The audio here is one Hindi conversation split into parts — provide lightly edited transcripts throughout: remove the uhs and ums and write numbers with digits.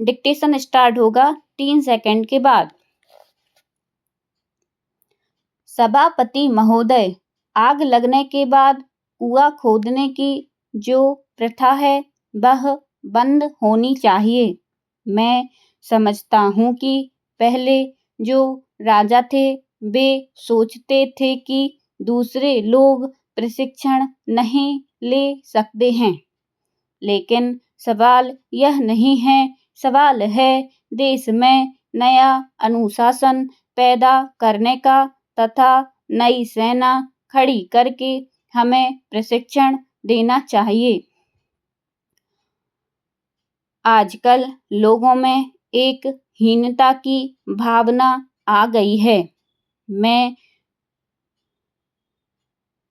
डिक्टेशन स्टार्ट होगा 3 सेकंड के बाद। सभापति महोदय, आग लगने के बाद कुआं खोदने की जो प्रथा है वह बंद होनी चाहिए। मैं समझता हूँ कि पहले जो राजा थे वे सोचते थे कि दूसरे लोग प्रशिक्षण नहीं ले सकते हैं, लेकिन सवाल यह नहीं है। सवाल है देश में नया अनुशासन पैदा करने का तथा नई सेना खड़ी करके हमें प्रशिक्षण देना चाहिए। आजकल लोगों में एक हीनता की भावना आ गई है। मैं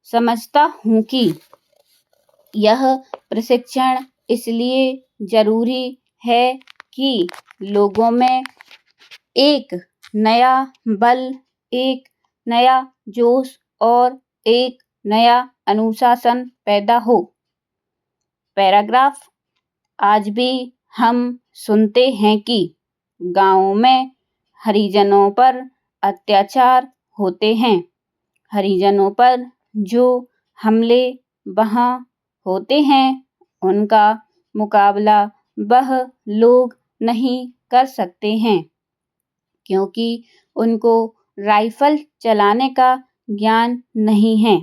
समझता हूँ कि यह प्रशिक्षण इसलिए जरूरी है कि लोगों में एक नया बल, एक नया जोश और एक नया अनुशासन पैदा हो। पैराग्राफ। आज भी हम सुनते हैं कि गाँव में हरिजनों पर अत्याचार होते हैं। हरिजनों पर जो हमले वहाँ होते हैं उनका मुकाबला वह लोग नहीं कर सकते हैं, क्योंकि उनको राइफल चलाने का ज्ञान नहीं है।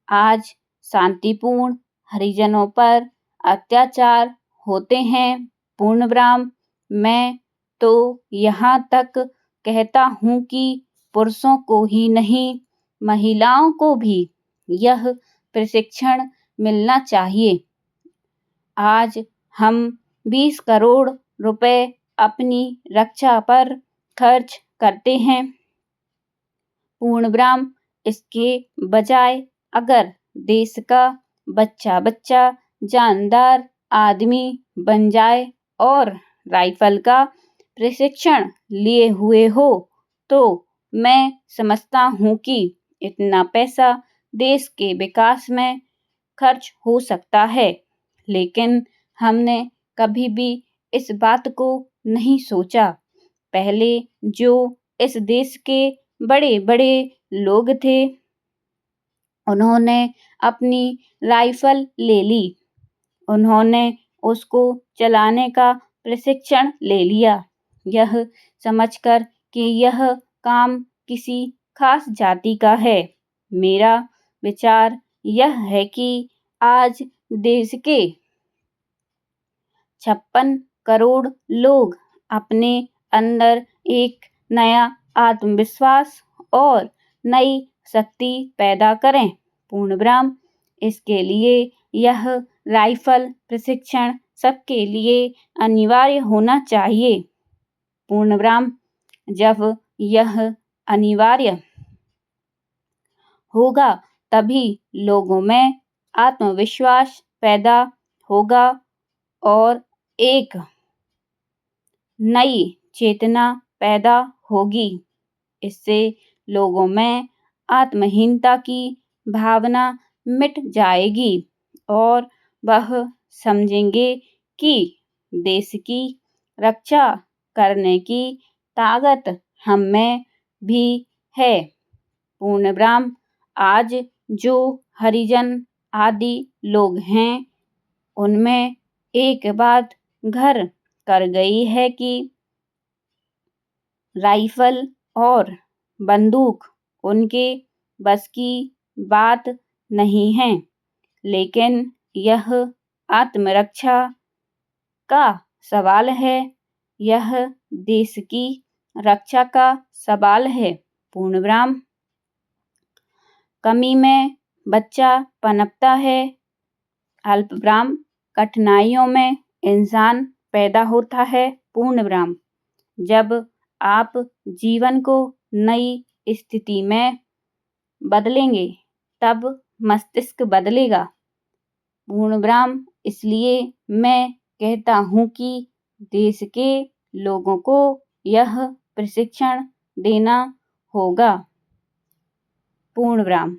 आज शांतिपूर्ण हरिजनों पर अत्याचार होते हैं। पूर्णविराम। मैं तो यहाँ तक कहता हूँ कि पुरुषों को ही नहीं, महिलाओं को भी यह प्रशिक्षण मिलना चाहिए। आज हम 20 करोड़ रुपए अपनी रक्षा पर खर्च करते हैं। पूर्णविराम। इसके बजाय अगर देश का बच्चा बच्चा जानदार आदमी बन जाए और राइफल का प्रशिक्षण लिए हुए हो तो मैं समझता हूँ कि इतना पैसा देश के विकास में खर्च हो सकता है। लेकिन हमने कभी भी इस बात को नहीं सोचा। पहले जो इस देश के बड़े बड़े लोग थे उन्होंने अपनी राइफल ले ली, उन्होंने उसको चलाने का प्रशिक्षण ले लिया, यह समझकर कि यह काम किसी खास जाति का है। मेरा विचार यह है कि आज देश के 56 करोड़ लोग अपने अंदर एक नया आत्मविश्वास और नई शक्ति पैदा करें। पूर्णविराम। इसके लिए यह राइफल प्रशिक्षण सबके लिए अनिवार्य होना चाहिए। पूर्णविराम। जब यह अनिवार्य होगा तभी लोगों में आत्मविश्वास पैदा होगा और एक नई चेतना पैदा होगी। इससे लोगों में आत्महीनता की भावना मिट जाएगी और वह समझेंगे कि देश की रक्षा करने की ताकत हम में भी है। पूर्णविराम। आज जो हरिजन आदि लोग हैं उनमें एक बात घर कर गई है कि राइफल और बंदूक उनके बस की बात नहीं है, लेकिन यह आत्मरक्षा का सवाल है, यह देश की रक्षा का सवाल है। पूर्णविराम। कमी में बच्चा पनपता है, अल्पविराम। कठिनाइयों में इंसान पैदा होता है। पूर्णविराम। जब आप जीवन को नई स्थिति में बदलेंगे तब मस्तिष्क बदलेगा। पूर्णविराम। इसलिए मैं कहता हूँ कि देश के लोगों को यह प्रशिक्षण देना होगा। पूर्णविराम।